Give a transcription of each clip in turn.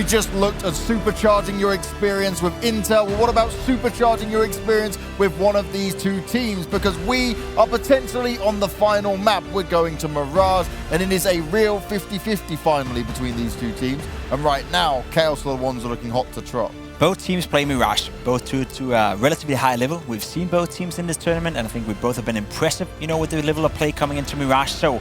We just looked at supercharging your experience with Intel. Well, what about supercharging your experience with one of these two teams? Because we are potentially on the final map. We're going to Mirage, and it is a real 50-50 finally between these two teams. And right now, Chaos are the ones that are looking hot to trot. Both teams play Mirage, both to a relatively high level. We've seen both teams in this tournament, and I think we both have been impressive, you know, with the level of play coming into Mirage. So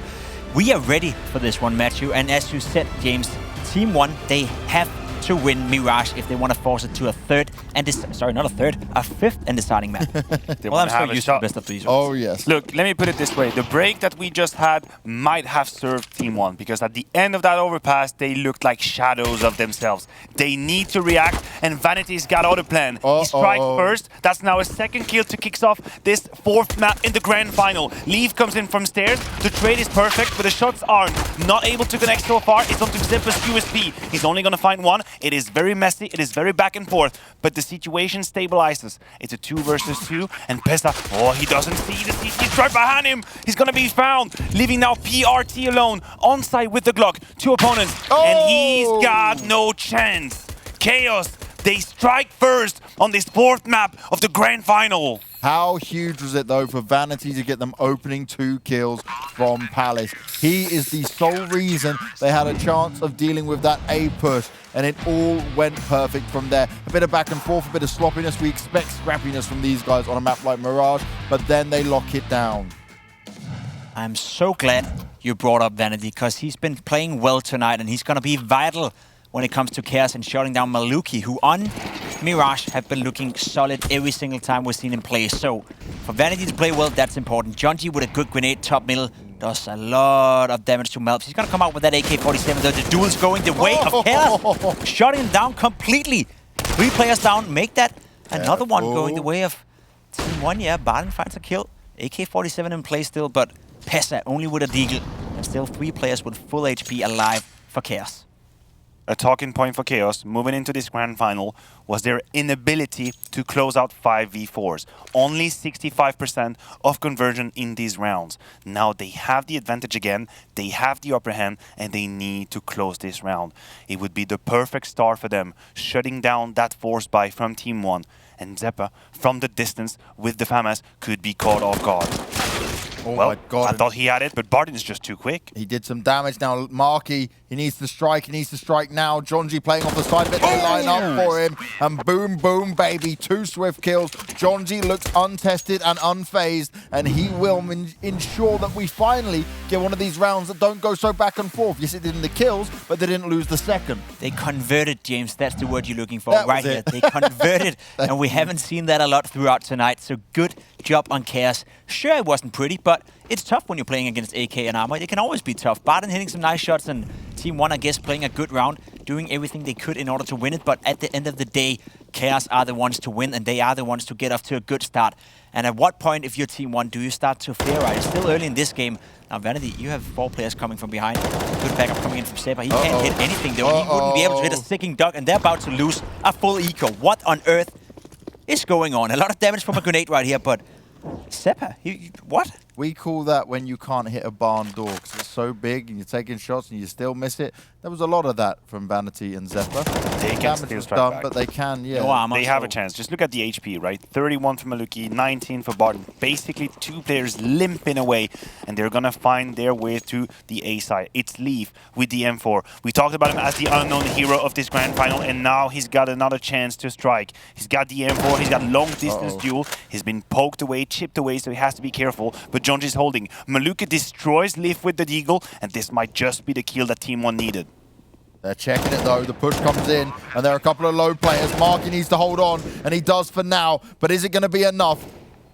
we are ready for this one, Matthew. And as you said, James, TeamOne, they have to win Mirage if they want to force it to a third and a fifth and deciding map. Well, I'm so used to the best of these. Oh yes. Look, let me put it this way: the break that we just had might have served TeamOne, because at the end of that overpass, they looked like shadows of themselves. They need to react, and Vanity's got auto plan. He strikes first. That's now a second kill to kick off this fourth map in the grand final. Leaf comes in from stairs. The trade is perfect, but the shots aren't not able to connect so far. It's onto Zeppa's USP. He's only going to find one. It is very messy, it is very back and forth, but the situation stabilizes. It's a 2 versus 2, and Pesa, he doesn't see the CT strike behind him. He's gonna be found, leaving now PRT alone, on site with the Glock. 2 opponents, and he's got no chance. Chaos, they strike first on this fourth map of the grand final. How huge was it, though, for Vanity to get them opening 2 kills from Palace? He is the sole reason they had a chance of dealing with that A push, and it all went perfect from there. A bit of back and forth, a bit of sloppiness. We expect scrappiness from these guys on a map like Mirage, but then they lock it down. I'm so glad you brought up Vanity, because he's been playing well tonight, and he's going to be vital when it comes to Chaos and shutting down Maluki, who on Mirage have been looking solid every single time we've seen him play. So for Vanity to play well, that's important. Jonji with a good grenade top middle does a lot of damage to Melps. He's going to come out with that AK-47, though. The duel's going the way of Chaos. Shutting him down completely. 3 players down, make that another one going the way of TeamOne. Yeah, Barton finds a kill. AK-47 in play still, but Pesa only with a deagle. And still 3 players with full HP alive for Chaos. A talking point for Chaos moving into this grand final was their inability to close out 5v4s. Only 65% of conversion in these rounds. Now they have the advantage again, they have the upper hand, and they need to close this round. It would be the perfect start for them, shutting down that force buy from TeamOne. And Zeppa, from the distance with the FAMAS, could be caught off guard. Oh well, my God. I thought he had it, but Barton is just too quick. He did some damage. Now Marky, he needs to strike. He needs to strike now. Jonji playing off the side of it. They line up for him. And boom, boom, baby. 2 swift kills. Jonji looks untested and unfazed. And he will ensure that we finally get one of these rounds that don't go so back and forth. Yes, it did in the kills, but they didn't lose the second. They converted, James. That's the word you're looking for that right here. They converted. And we haven't seen that a lot throughout tonight. So good job on Chaos. Sure, it wasn't pretty, but it's tough when you're playing against AK and Armor. It can always be tough. Barton hitting some nice shots, and TeamOne, I guess, playing a good round, doing everything they could in order to win it. But at the end of the day, Chaos are the ones to win, and they are the ones to get off to a good start. And at what point, if you're TeamOne, do you start to fear? Right? It's still early in this game. Now, Vanity, you have 4 players coming from behind. Good backup coming in from Zeppa. He can't hit anything, though. He wouldn't be able to hit a sticking duck, and they're about to lose a full eco. What on earth is going on? A lot of damage from a grenade right here, but Zeppa, what? We call that when you can't hit a barn door because it's so big and you're taking shots and you still miss it. There was a lot of that from Vanity and Zeppa. They can still strike done, back. But they can, yeah. No armor, they have a chance. Just look at the HP, right? 31 for Maluki, 19 for Barton. Basically, 2 players limping away, and they're going to find their way to the A side. It's Leaf with the M4. We talked about him as the unknown hero of this grand final, and now he's got another chance to strike. He's got the M4, he's got long-distance duel. He's been poked away, chipped away, so he has to be careful. But Jonji's holding. Maluki destroys Leaf with the deagle, and this might just be the kill that TeamOne needed. They're checking it though. The push comes in, and there are a couple of low players. Marky needs to hold on, and he does for now. But is it going to be enough?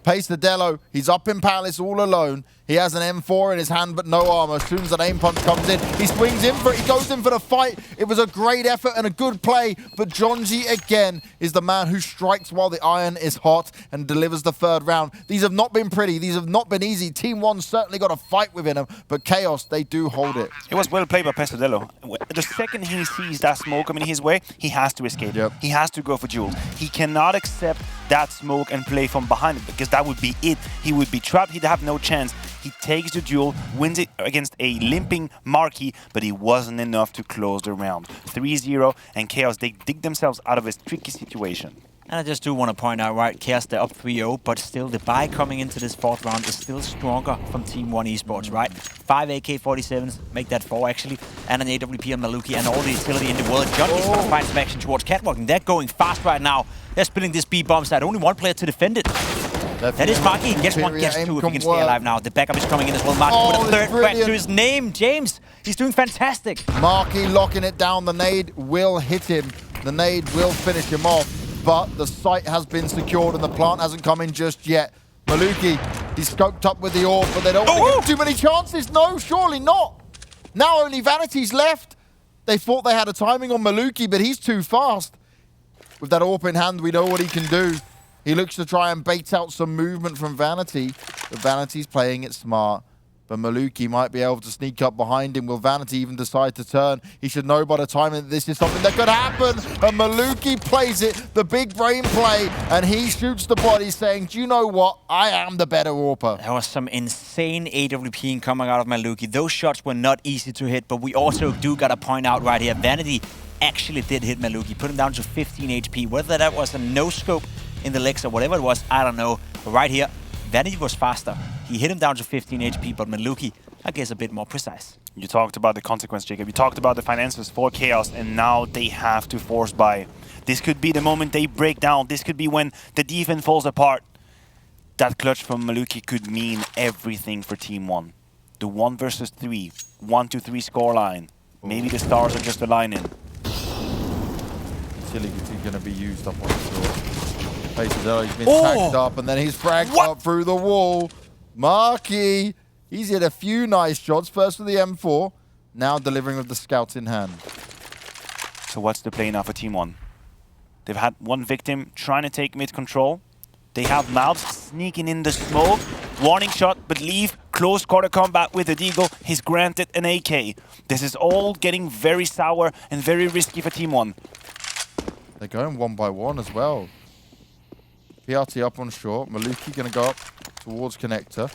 Pace the Dello. He's up in Palace all alone. He has an M4 in his hand, but no armor. As soon as that aim punch comes in, he swings in for it. He goes in for the fight. It was a great effort and a good play, but Jonji again is the man who strikes while the iron is hot and delivers the 3rd round. These have not been pretty. These have not been easy. TeamOne certainly got a fight within them, but Chaos, they do hold it. It was well played by Pesadello. The second he sees that smoke coming his way, he has to escape. Yep. He has to go for duels. He cannot accept that smoke and play from behind it, because that would be it. He would be trapped. He'd have no chance. He takes the duel, wins it against a limping Marquis, but it wasn't enough to close the round. 3-0, and Chaos, they dig themselves out of a tricky situation. And I just do want to point out, right, Chaos, they're up 3-0, but still the buy coming into this fourth round is still stronger from TeamOne Esports, right? 5 AK-47s, make that 4 actually, and an AWP on Maluki, and all the utility in the world. Junkies want to find some action towards Catwalking. They're going fast right now. They're splitting this B-bomb side. Only one player to defend it. That is Marky. Gets one, gets two if he can stay alive now. The backup is coming in as well. Marky with a third crack to his name. James, he's doing fantastic. Marky locking it down. The nade will hit him. The nade will finish him off. But the site has been secured and the plant hasn't come in just yet. Maluki, he's scoped up with the orb, but they don't want to give too many chances. No, surely not. Now only Vanity's left. They thought they had a timing on Maluki, but he's too fast. With that orb in hand, we know what he can do. He looks to try and bait out some movement from Vanity, but Vanity's playing it smart. But Maluki might be able to sneak up behind him. Will Vanity even decide to turn? He should know by the time that this is something that could happen. And Maluki plays it, the big brain play, and he shoots the body saying, do you know what? I am the better AWPer. There was some insane AWP coming out of Maluki. Those shots were not easy to hit, but we also do got to point out right here, Vanity actually did hit Maluki, put him down to 15 HP. Whether that was a no-scope in the legs or whatever it was, I don't know. But right here, Vanity was faster. He hit him down to 15 HP, but Maluki, I guess, a bit more precise. You talked about the consequence, Jacob. You talked about the finances for Chaos, and now they have to force buy. This could be the moment they break down. This could be when the defense falls apart. That clutch from Maluki could mean everything for TeamOne. The 1 versus 3, 1-3 scoreline. Maybe the stars are just aligning. Silly is going to be used up on the short. He's been tagged up, and then he's fragged up through the wall. Marky, he's hit a few nice shots. First with the M4, now delivering with the scouts in hand. So what's the play now for TeamOne? They've had one victim trying to take mid control. They have Mouths sneaking in the smoke. Warning shot, but leave. Close quarter combat with the Deagle. He's granted an AK. This is all getting very sour and very risky for TeamOne. They're going 1 by 1 as well. PRT up on short. Maluki going to go up towards connector.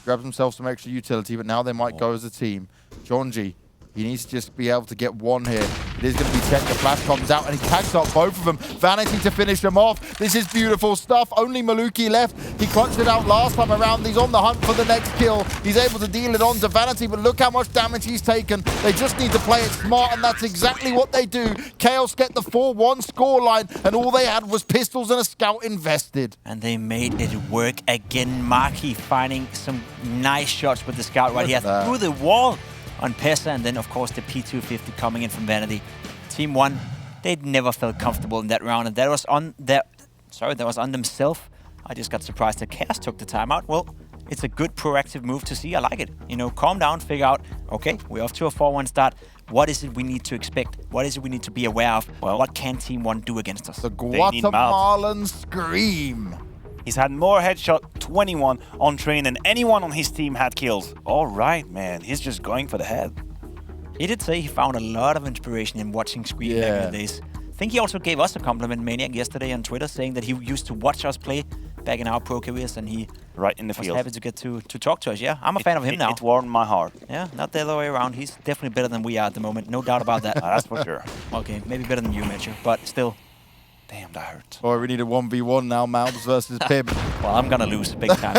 Grabs himself some extra utility, but now they might go as a team. Jonji, he needs to just be able to get one here. It is going to be checked. The flash comes out, and he tags up both of them. Vanity to finish them off. This is beautiful stuff. Only Maluki left. He clutched it out last time around. He's on the hunt for the next kill. He's able to deal it on to Vanity, but look how much damage he's taken. They just need to play it smart, and that's exactly what they do. Chaos get the 4-1 scoreline, and all they had was pistols and a scout invested. And they made it work again. Marky finding some nice shots with the scout right here through the wall on Pesa, and then of course the P250 coming in from Vanity. TeamOne, they'd never felt comfortable in that round, and that was on themselves. I just got surprised that Chaos took the timeout. Well, it's a good proactive move to see. I like it. You know, calm down, figure out, okay, we're off to a 4-1 start. What is it we need to expect? What is it we need to be aware of? Well, what can TeamOne do against us? The Guatemalan Scream. He's had more headshot, 21 on train, than anyone on his team had kills. All right, man. He's just going for the head. He did say he found a lot of inspiration in watching Scream back in the days. I think he also gave us a compliment, Maniac, yesterday on Twitter, saying that he used to watch us play back in our pro careers, and he right in the was field. happy to get to talk to us. Yeah, I'm a fan of him now. It warmed my heart. Yeah, not the other way around. He's definitely better than we are at the moment. No doubt about that. That's for sure. Okay, maybe better than you, Mitchell, but still. Damn, that hurt. Oh, we need a 1v1 now, Mouths versus Pib. Well, I'm gonna lose big time.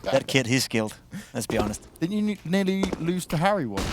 That kid, he's skilled. Let's be honest. Didn't you nearly lose to Harry once?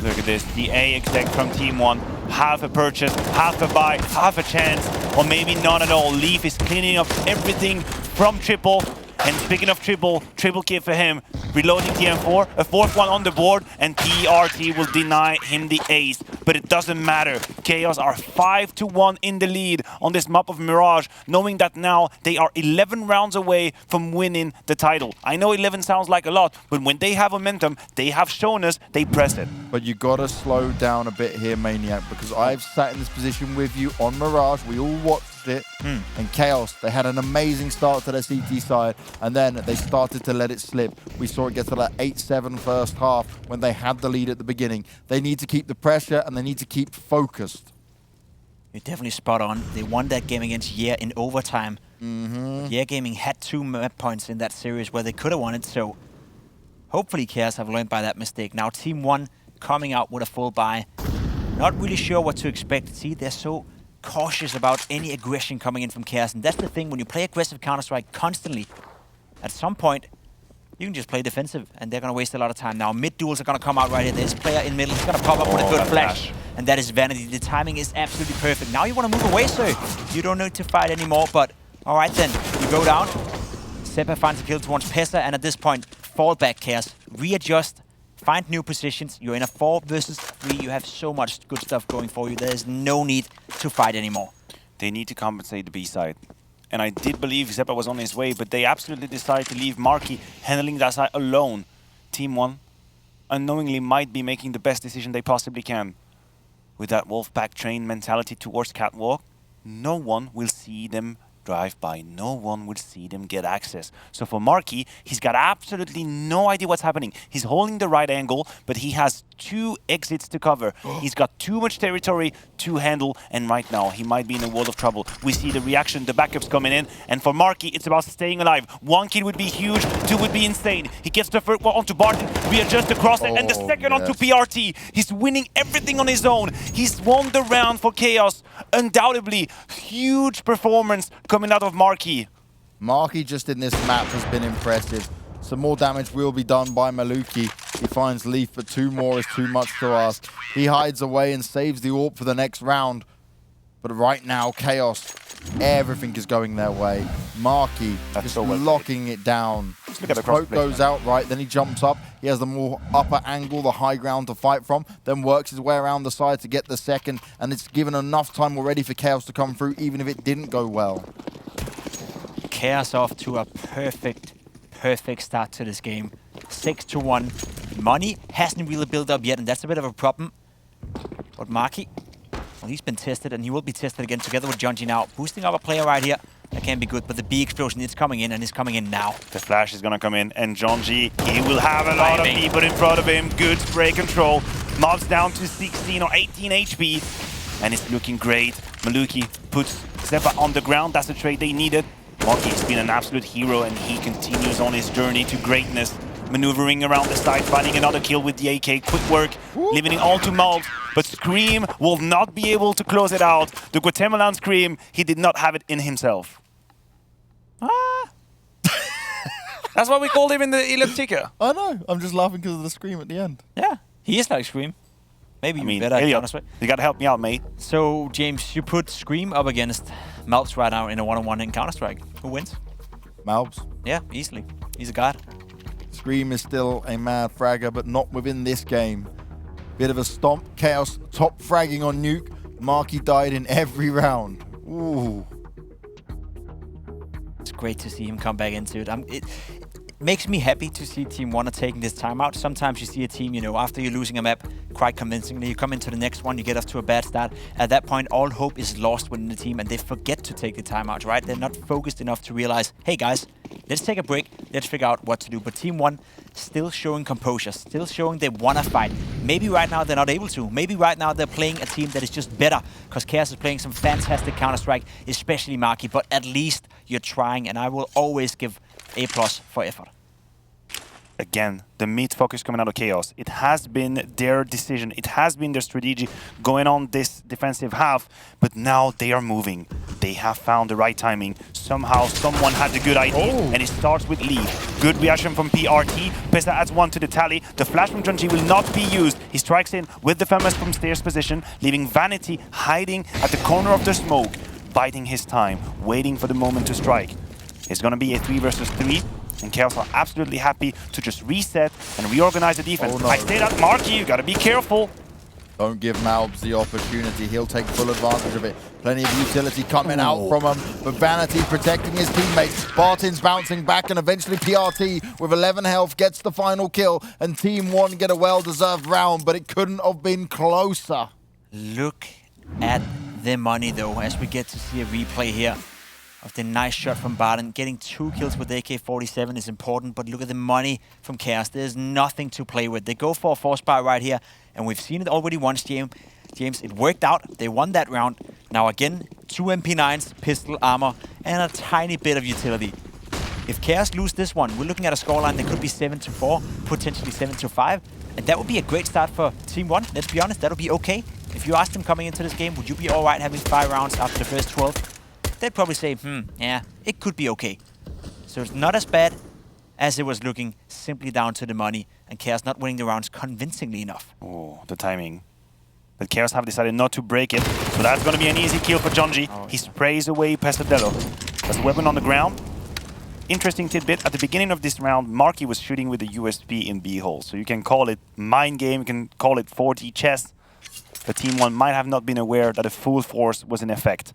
Look at this. The A exec from TeamOne. Half a purchase, half a buy, half a chance, or maybe not at all. Leaf is cleaning up everything from Triple. And speaking of Triple kill for him. Reloading the M4, a 4th one on the board, and TRT will deny him the ace. But it doesn't matter. Chaos are 5-1 in the lead on this map of Mirage, knowing that now they are 11 rounds away from winning the title. I know 11 sounds like a lot, but when they have momentum, they have shown us they press it. But you gotta slow down a bit here, Maniac, because I've sat in this position with you on Mirage. We all watched it. And Chaos, they had an amazing start to their CT side, and then they started to let it slip. We saw it get to that 8-7 first half when they had the lead at the beginning. They need to keep the pressure, and they need to keep focused. You're definitely spot on. They won that game against Year in overtime. Yeah, Gaming had 2 map points in that series where they could have won it, so hopefully Chaos have learned by that mistake. Now TeamOne coming out with a full buy. Not really sure what to expect. See, they're so cautious about any aggression coming in from Chaos, and that's the thing, when you play aggressive Counter-Strike constantly, at some point, you can just play defensive, and they're going to waste a lot of time. Now, mid-duels are going to come out right here. This player in middle is going to pop up with a good flash. And that is Vanity. The timing is absolutely perfect. Now you want to move away, sir. You don't need to fight anymore, but all right then. You go down. Seppa finds a kill towards Pesa, and at this point, fall back, Chaos. Readjust. Find new positions. You're in a 4 versus 3. You have so much good stuff going for you. There is no need to fight anymore. They need to compensate the B side. And I did believe Zeppa was on his way, but they absolutely decided to leave Marky handling that side alone. TeamOne unknowingly might be making the best decision they possibly can. With that Wolfpack train mentality towards Catwalk, no one will see them drive by. No one will see them get access. So for Marky, he's got absolutely no idea what's happening. He's holding the right angle, but he has 2 exits to cover. He's got too much territory to handle, and right now he might be in a world of trouble. We see the reaction, the backups coming in, and for Marky, it's about staying alive. 1 kill would be huge, 2 would be insane. He gets the first one onto Barton, readjusts across it, and the second onto PRT. He's winning everything on his own. He's won the round for Chaos. Undoubtedly, huge performance coming out of Marky. Marky just in this map has been impressive. Some more damage will be done by Maluki. He finds Leaf, but 2 more is too much to ask. He hides away and saves the AWP for the next round. But right now, Chaos, everything is going their way. Marky just locking it down. The smoke goes out, right, then he jumps up. He has the more upper angle, the high ground to fight from, then works his way around the side to get the second, and it's given enough time already for Chaos to come through, even if it didn't go well. Chaos off to a perfect start to this game. 6-1. Money hasn't really built up yet, and that's a bit of a problem. But Marky, well, he's been tested, and he will be tested again together with Junji now. Boosting up a player right here. That can be good, but the B explosion is coming in, and it's coming in now. The flash is gonna come in, and Junji, he will have a lot of people in front of him. Good spray control. Mobs down to 16 or 18 HP, and it's looking great. Maluki puts Zeppa on the ground. That's the trade they needed. Marky's been an absolute hero, and he continues on his journey to greatness. Maneuvering around the side, finding another kill with the AK. Quick work, leaving it all to Malt. But Scream will not be able to close it out. The Guatemalan Scream, he did not have it in himself. That's why we called him in the elliptica. I know. I'm just laughing because of the scream at the end. Yeah, he is like Scream. Maybe you better honestly. You gotta help me out, mate. So, James, you put Scream up against Malps right now in a 1-on-1 in Counter-Strike. Who wins? Malps. Yeah, easily. He's a god. Scream is still a mad fragger, but not within this game. Bit of a stomp. Chaos top fragging on Nuke. Marky died in every round. Ooh. It's great to see him come back into it. It makes me happy to see TeamOne taking this time out. Sometimes you see a team, you know, after you're losing a map quite convincingly, you come into the next one, you get off to a bad start. At that point, all hope is lost within the team, and they forget to take the time out, right? They're not focused enough to realize, hey guys, let's take a break, let's figure out what to do. But TeamOne still showing composure, still showing they want to fight. Maybe right now they're not able to. Maybe right now they're playing a team that is just better, because Chaos is playing some fantastic Counter-Strike, especially Marky, but at least you're trying, and I will always give A+ for effort. Again, the mid focus coming out of Chaos. It has been their decision. It has been their strategy going on this defensive half, but now they are moving. They have found the right timing. Somehow, someone had the good idea, and it starts with Lee. Good reaction from PRT. Pesa adds 1 to the tally. The flash from Junji will not be used. He strikes in with the famous from stairs position, leaving Vanity hiding at the corner of the smoke, biding his time, waiting for the moment to strike. It's going to be a 3 versus 3. And Chaos are absolutely happy to just reset and reorganize the defense. Oh, no. I say that, Marky, you gotta be careful. Don't give Malbs the opportunity. He'll take full advantage of it. Plenty of utility coming out from him. But Vanity protecting his teammates. Barton's bouncing back, and eventually PRT with 11 health gets the final kill. And TeamOne get a well-deserved round, but it couldn't have been closer. Look at the money, though, as we get to see a replay here of the nice shot from Barton. Getting 2 kills with AK-47 is important, but look at the money from Chaos. There's nothing to play with. They go for a force buy right here, and we've seen it already once, James. James, it worked out. They won that round. Now again, 2 MP9s, pistol, armor, and a tiny bit of utility. If Chaos lose this one, we're looking at a scoreline that could be 7-4, potentially 7-5. And that would be a great start for TeamOne. Let's be honest, that would be okay. If you asked them coming into this game, would you be all right having 5 rounds after the first 12? They'd probably say, yeah, it could be okay. So it's not as bad as it was looking, simply down to the money, and Chaos not winning the rounds convincingly enough. Oh, the timing. But Chaos have decided not to break it, so that's going to be an easy kill for Jonji. He sprays away Pesadelo. There's a weapon on the ground. Interesting tidbit, at the beginning of this round, Marky was shooting with the USP in B-hole, so you can call it mind game, you can call it 4D chess. The TeamOne might have not been aware that a full force was in effect.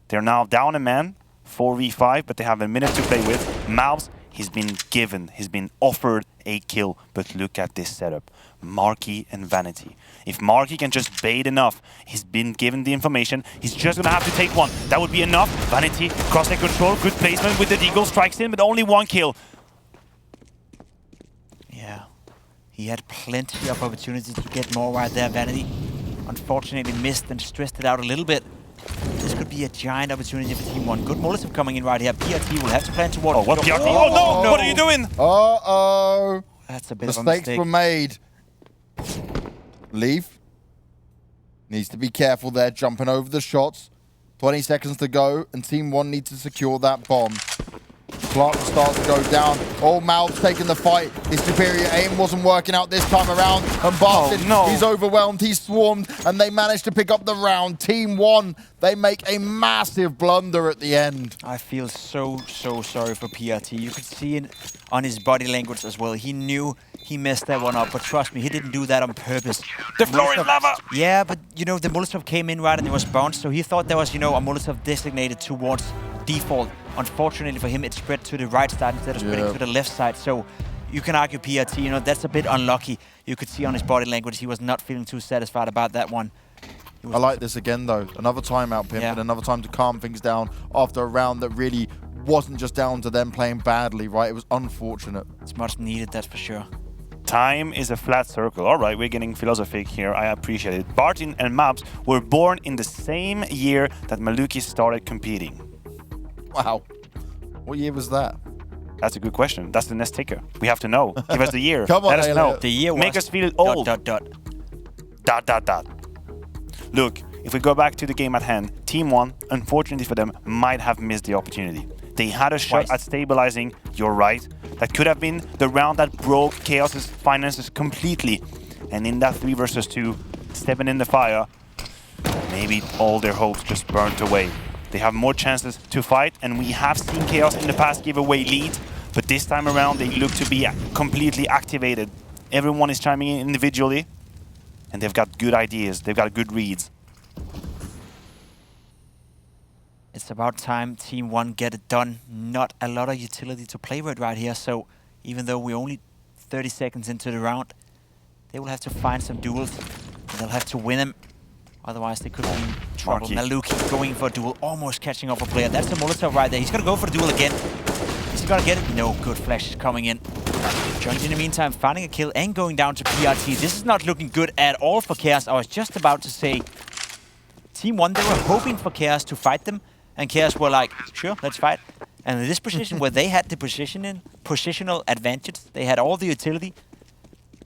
They're now down a man, 4v5, but they have a minute to play with. Mouths, he's been offered a kill, but look at this setup. Marky and Vanity. If Marky can just bait enough, he's been given the information, he's just gonna have to take one. That would be enough. Vanity, cross-leg control, good placement with the deagle, strikes in, but only 1 kill. Yeah, he had plenty of opportunities to get more right there, Vanity. Unfortunately missed and stressed it out a little bit. This could be a giant opportunity for TeamOne. Good Molotov coming in right here. PRT will have to plan towards... Oh, what PRT? Oh, no! What are you doing? Uh-oh. That's a bit of a mistake. Mistakes were made. Leaf needs to be careful there, jumping over the shots. 20 seconds to go, and TeamOne needs to secure that bomb. Clark starts to go down. Oh, Mouth's taking the fight. His superior aim wasn't working out this time around. And Barton, he's overwhelmed, he's swarmed, and they managed to pick up the round. TeamOne, they make a massive blunder at the end. I feel so sorry for PRT. You could see it on his body language as well. He knew he messed that one up, but trust me, he didn't do that on purpose. The floor is lava! Yeah, but you know, the Molotov came in right and it was bounced, so he thought there was, you know, a Molotov designated towards default. Unfortunately for him, it spread to the right side instead of spreading to the left side. So you can argue PRT, you know, that's a bit unlucky. You could see on his body language he was not feeling too satisfied about that one. I like this again, though. Another timeout, Pimp, and another time to calm things down after a round that really wasn't just down to them playing badly, right? It was unfortunate. It's much needed, that's for sure. Time is a flat circle. All right, we're getting philosophic here. I appreciate it. Bartin and Maps were born in the same year that Maluki started competing. Wow. What year was that? That's a good question. That's the next ticker. We have to know. Give us the year. Come on, let us know. The year was... Make us feel old. ... ... Look, if we go back to the game at hand, TeamOne, unfortunately for them, might have missed the opportunity. They had a shot at stabilizing, you're right. That could have been the round that broke Chaos's finances completely. And in that 3 versus 2, stepping in the fire, maybe all their hopes just burnt away. They have more chances to fight, and we have seen Chaos in the past give away leads, but this time around they look to be completely activated. Everyone is chiming in individually, and they've got good ideas, they've got good reads. It's about time TeamOne get it done. Not a lot of utility to play with right here, so even though we're only 30 seconds into the round, they will have to find some duels, and they'll have to win them. Otherwise, they could be in trouble. Maluki going for a duel, almost catching off a player. That's the Molotov right there. He's going to go for the duel again. Is he going to get it? No, good flash is coming in. Jones in the meantime finding a kill and going down to PRT. This is not looking good at all for Chaos. I was just about to say, TeamOne, they were hoping for Chaos to fight them. And Chaos were like, sure, let's fight. And in this position where they had the positional advantage, they had all the utility.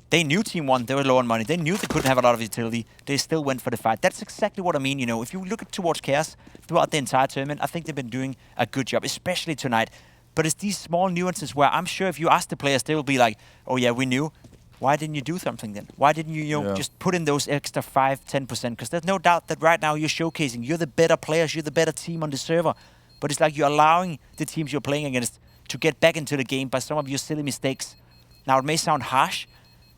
They knew TeamOne, they were low on money. They knew they couldn't have a lot of utility. They still went for the fight. That's exactly what I mean, you know. If you look towards Chaos throughout the entire tournament, I think they've been doing a good job, especially tonight. But it's these small nuances where I'm sure if you ask the players, they will be like, oh yeah, we knew. Why didn't you do something then? Why didn't you, you know, just put in those extra 5-10%? Because there's no doubt that right now you're showcasing. You're the better players. You're the better team on the server. But it's like you're allowing the teams you're playing against to get back into the game by some of your silly mistakes. Now, it may sound harsh,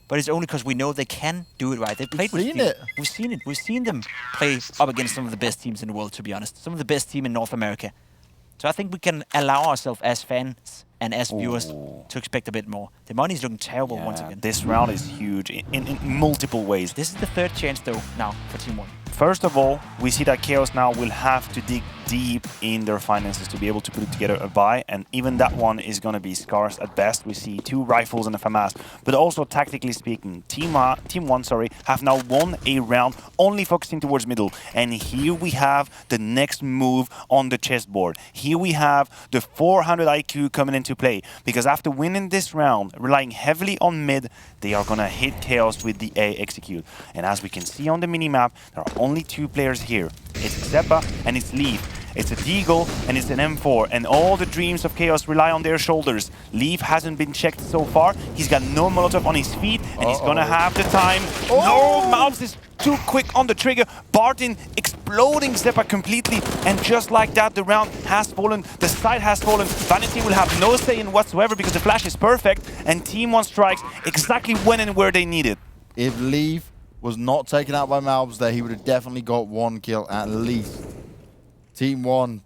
but it's only because we know they can do it right. They've played with teams. We've seen it. We've seen them play up against some of the best teams in the world, to be honest. Some of the best team in North America. So I think we can allow ourselves as fans and as viewers to expect a bit more. The money's looking terrible once again. This round is huge in multiple ways. This is the third chance, though, now for TeamOne. First of all, we see that Chaos now will have to dig deep in their finances to be able to put together a buy, and even that one is going to be scarce at best. We see 2 rifles and a FAMAS, but also tactically speaking, TeamOne, have now won a round only focusing towards middle, and here we have the next move on the chessboard. Here we have the 400 IQ coming into play, because after winning this round, relying heavily on mid, they are going to hit Chaos with the A execute. And as we can see on the minimap, there are only 2 players here. It's Zeppa and it's Leaf. It's a Deagle and it's an M4, and all the dreams of Chaos rely on their shoulders. Leaf hasn't been checked so far. He's got no Molotov on his feet, and he's gonna have the time. No, Mouse is too quick on the trigger. Barton exploding Zeppa completely, and just like that, the round has fallen. The side has fallen. Vanity will have no say in whatsoever because the flash is perfect, and TeamOne strikes exactly when and where they need it. If Leaf was not taken out by Malbs there, he would have definitely got 1 kill at least. TeamOne,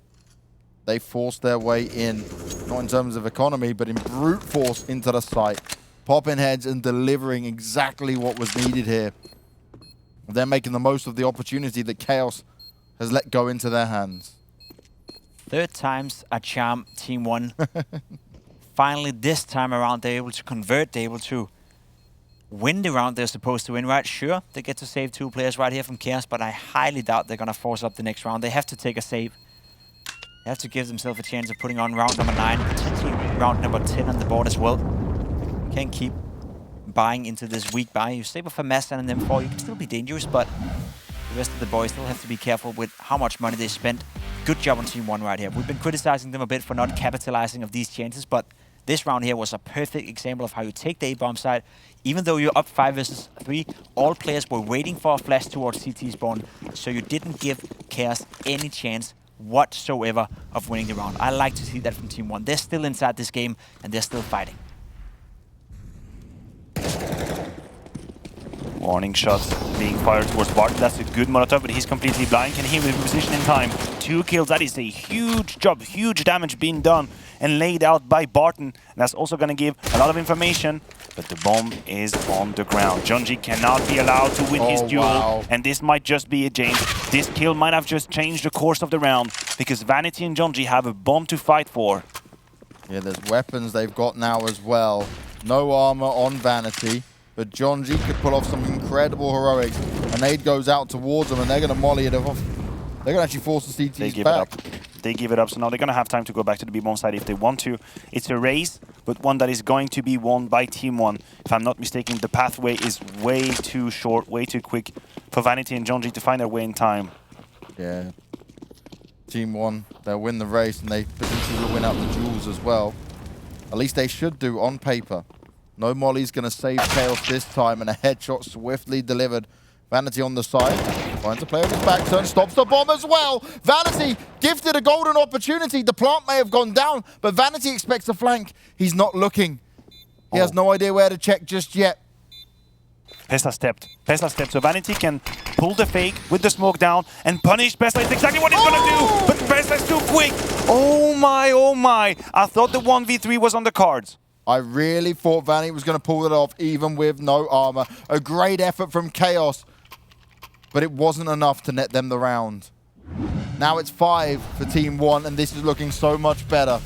they forced their way in, not in terms of economy, but in brute force into the site. Popping heads and delivering exactly what was needed here. They're making the most of the opportunity that Chaos has let go into their hands. 3rd time's a charm, TeamOne. Finally, this time around, they're able to convert, they're able to win the round they're supposed to win, right? Sure, they get to save 2 players right here from Chaos, but I highly doubt they're going to force up the next round. They have to take a save. They have to give themselves a chance of putting on round number 9, potentially round number 10 on the board as well. Can't keep buying into this weak buy. You save a FAMAS and an M4, you can still be dangerous, but the rest of the boys still have to be careful with how much money they spent. Good job on TeamOne right here. We've been criticizing them a bit for not capitalizing of these chances, but this round here was a perfect example of how you take the A-bomb side. Even though you're up 5 versus 3, all players were waiting for a flash towards CT spawn, so you didn't give Chaos any chance whatsoever of winning the round. I like to see that from TeamOne. They're still inside this game, and they're still fighting. Warning shots being fired towards Barton. That's a good Molotov, but he's completely blind. Can he reposition in time? 2 kills. That is a huge job, huge damage being done and laid out by Barton. That's also going to give a lot of information, but the bomb is on the ground. Junji cannot be allowed to win his duel, and this might just be a change. This kill might have just changed the course of the round, because Vanity and Junji have a bomb to fight for. Yeah, there's weapons they've got now as well. No armor on Vanity, but Junji could pull off some incredible heroics. A nade goes out towards them, and they're going to molly it off. They're going to actually force the CTs back. They give it up, so now they're going to have time to go back to the B-bomb side if they want to. It's a race, but one that is going to be won by TeamOne. If I'm not mistaken, the pathway is way too short, way too quick for Vanity and Junji to find their way in time. Yeah. TeamOne, they'll win the race, and they potentially will win out the duels as well. At least they should do on paper. No Molly's going to save Chaos this time, and a headshot swiftly delivered. Vanity on the side, finds a player with his back turn, stops the bomb as well. Vanity gifted a golden opportunity. The plant may have gone down, but Vanity expects a flank. He's not looking. He has no idea where to check just yet. Pesla stepped, so Vanity can pull the fake with the smoke down and punish Pesla. It's exactly what he's gonna do, but Pesla's too quick. Oh my. I thought the 1v3 was on the cards. I really thought Vanity was going to pull it off, even with no armor. A great effort from Chaos, but it wasn't enough to net them the round. Now it's 5 for TeamOne, and this is looking so much better.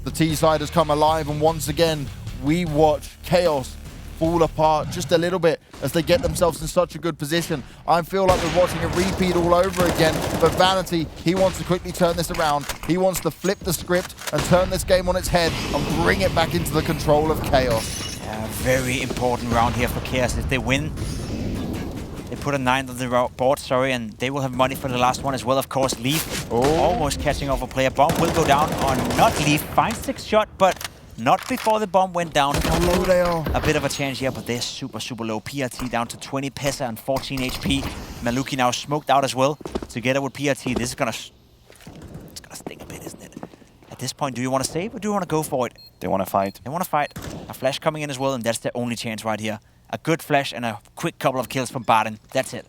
The T side has come alive, and once again, we watch Chaos fall apart just a little bit as they get themselves in such a good position. I feel like we're watching a repeat all over again, but Vanity, he wants to quickly turn this around. He wants to flip the script and turn this game on its head and bring it back into the control of Chaos. Yeah, very important round here for Chaos. If they win, they put a 9 on the board, and they will have money for the last one as well, of course. Leaf almost catching off a player. Bomb will go down on not Leaf. Fine 6 shot, but not before the bomb went down. How low they are. A bit of a chance here, but they're super low. PRT down to 20 Pesa and 14 HP. Maluki now smoked out as well. Together with PRT, this is gonna sting a bit, isn't it? At this point, do you want to save or do you want to go for it? They want to fight. They want to fight. A flash coming in as well, and that's their only chance right here. A good flash and a quick couple of kills from Barton. That's it.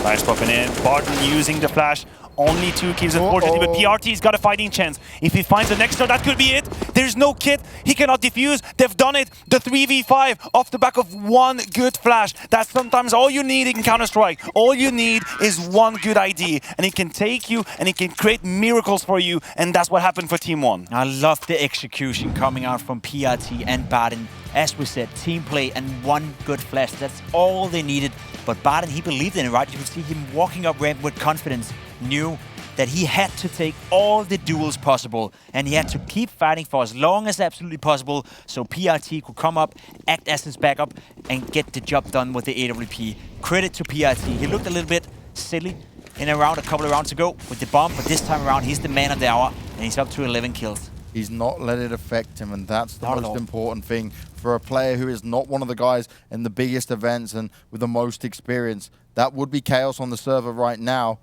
Flash popping in. Barton using the flash. Only 2 kills, unfortunately, but PRT's got a fighting chance. If he finds an extra, that could be it. There's no kit. He cannot defuse. They've done it. The 3v5 off the back of one good flash. That's sometimes all you need in Counter-Strike. All you need is one good ID, and it can take you and it can create miracles for you, and that's what happened for TeamOne. I love the execution coming out from PRT and Barton. As we said, team play and one good flash. That's all they needed. But Barton, he believed in it, right? You could see him walking up ramp with confidence. Knew that he had to take all the duels possible and he had to keep fighting for as long as absolutely possible so PRT could come up, act as his backup and get the job done with the AWP. Credit to PRT. He looked a little bit silly in a round, a couple of rounds ago with the bomb, but this time around he's the man of the hour and he's up to 11 kills. He's not let it affect him, and that's the most important thing for a player who is not one of the guys in the biggest events and with the most experience. That would be Chaos on the server right now.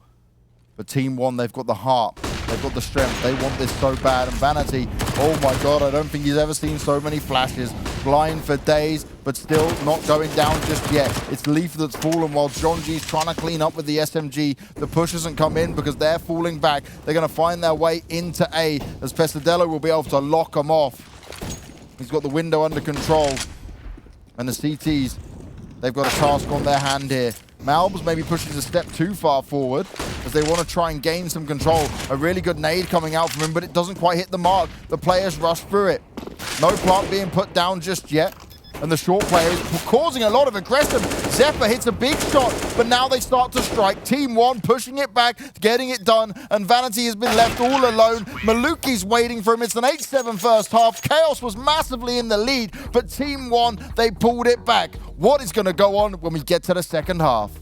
But TeamOne, they've got the heart, they've got the strength, they want this so bad. And Vanity, oh my god, I don't think he's ever seen so many flashes. Blind for days, but still not going down just yet. It's Leaf that's fallen while John G's trying to clean up with the SMG. The push hasn't come in because they're falling back. They're going to find their way into A, as Pesadillo will be able to lock them off. He's got the window under control. And the CTs, they've got a task on their hand here. Malbs maybe pushes a step too far forward as they want to try and gain some control. A really good nade coming out from him, but it doesn't quite hit the mark. The players rush through it. No plant being put down just yet. And the short player is causing a lot of aggression. Zephyr hits a big shot, but now they start to strike. TeamOne pushing it back, getting it done, and Vanity has been left all alone. Maluki's waiting for him. It's an 8-7 first half. Chaos was massively in the lead, but TeamOne, they pulled it back. What is going to go on when we get to the second half?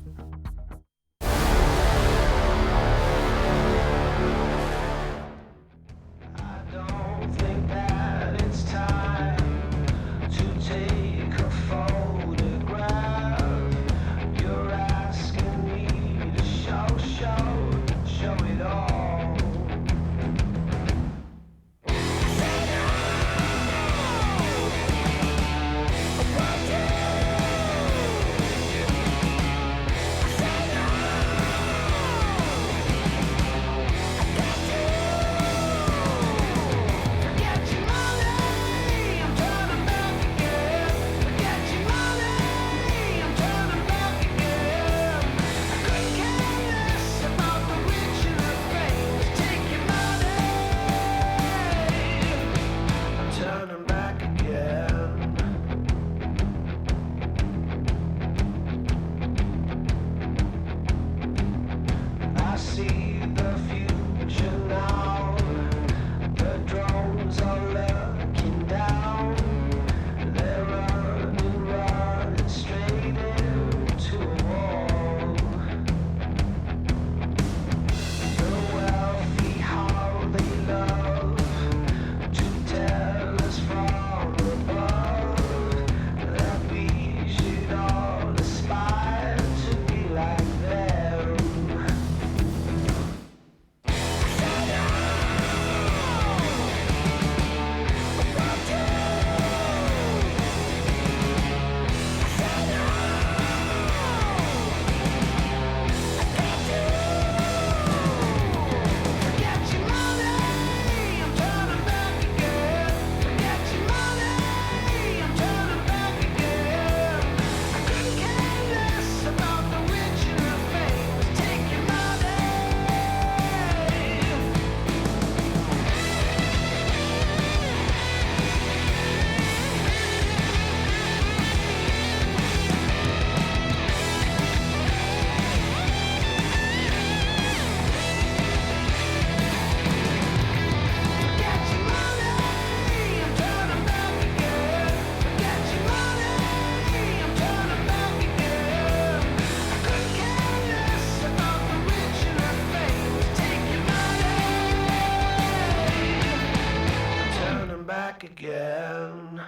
Again.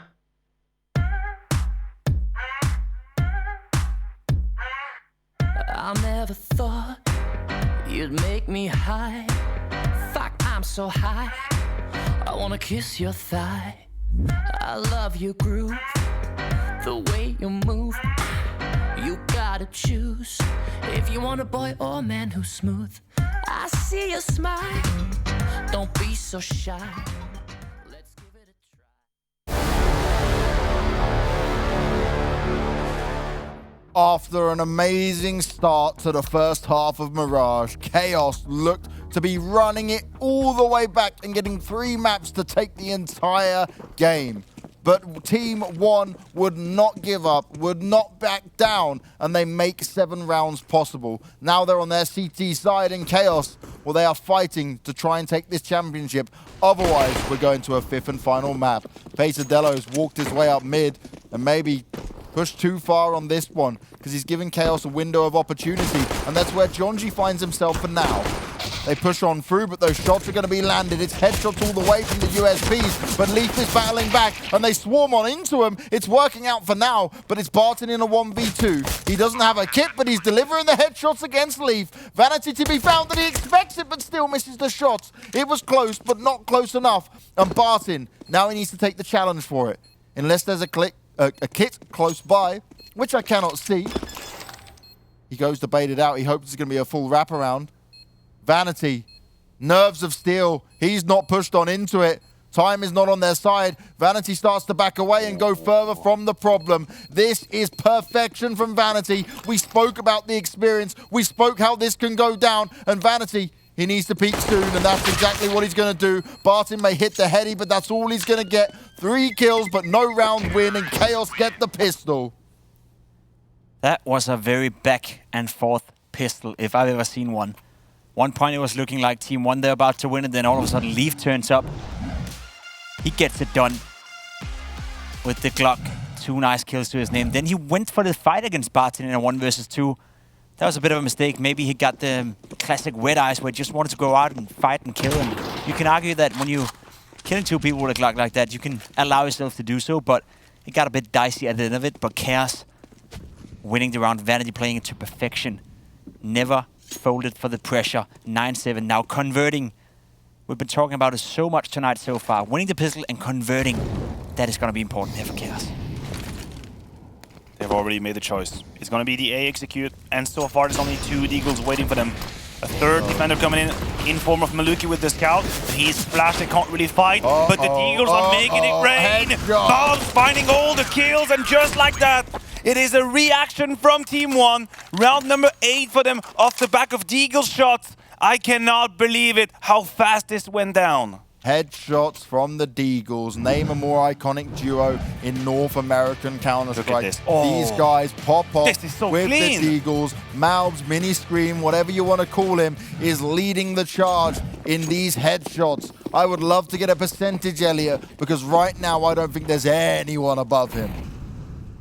I never thought you'd make me high. Fuck, I'm so high. I wanna kiss your thigh. I love your groove, the way you move. You gotta choose if you want a boy or a man who's smooth. I see you smile. Don't be so shy. Let's give it a try. After an amazing start to the first half of Mirage, Chaos looked to be running it all the way back and getting 3 maps to take the entire game. But TeamOne would not give up, would not back down, and they make 7 rounds possible. Now they're on their CT side, and Chaos, well, they are fighting to try and take this championship. Otherwise, we're going to a 5th and final map. Pesadelo's walked his way up mid and maybe pushed too far on this one because he's giving Chaos a window of opportunity, and that's where Jonji finds himself for now. They push on through, but those shots are going to be landed. It's headshots all the way from the USPs, but Leaf is battling back, and they swarm on into him. It's working out for now, but it's Barton in a 1v2. He doesn't have a kit, but he's delivering the headshots against Leaf. Vanity to be found, and he expects it, but still misses the shots. It was close, but not close enough. And Barton, now he needs to take the challenge for it. Unless there's a kit close by, which I cannot see. He goes to bait it out. He hopes it's going to be a full wraparound. Vanity, nerves of steel. He's not pushed on into it. Time is not on their side. Vanity starts to back away and go further from the problem. This is perfection from Vanity. We spoke about the experience. We spoke how this can go down. And Vanity, he needs to peak soon, and that's exactly what he's going to do. Barton may hit the heady, but that's all he's going to get. 3 kills, but no round win, and Chaos get the pistol. That was a very back and forth pistol, if I've ever seen one. One point it was looking like TeamOne, they're about to win, and then all of a sudden Leaf turns up. He gets it done with the Glock. 2 nice kills to his name. Then he went for the fight against Barton in a 1 versus 2. That was a bit of a mistake. Maybe he got the classic wet eyes where he just wanted to go out and fight and kill him. You can argue that when you killing 2 people with a Glock like that, you can allow yourself to do so, but it got a bit dicey at the end of it. But Chaos winning the round, Vanity playing it to perfection. Never folded for the pressure. 9-7 now converting. We've been talking about it so much tonight so far. Winning the pistol and converting, that is going to be important here for Chaos. They've already made the choice. It's going to be the A execute, and so far there's only 2 Deagles waiting for them. A 3rd defender coming in form of Maluki with the scout. He's flashed, they can't really fight, but the Deagles are making it rain. Bob's finding all the kills, and just like that, it is a reaction from TeamOne. Round number 8 for them off the back of Deagle shots. I cannot believe it, how fast this went down. Headshots from the Deagles. Name a more iconic duo in North American Counter-Strike. These guys pop off with clean. The Deagles. Malbs, Mini Scream, whatever you want to call him, is leading the charge in these headshots. I would love to get a percentage, Elliot, because right now I don't think there's anyone above him.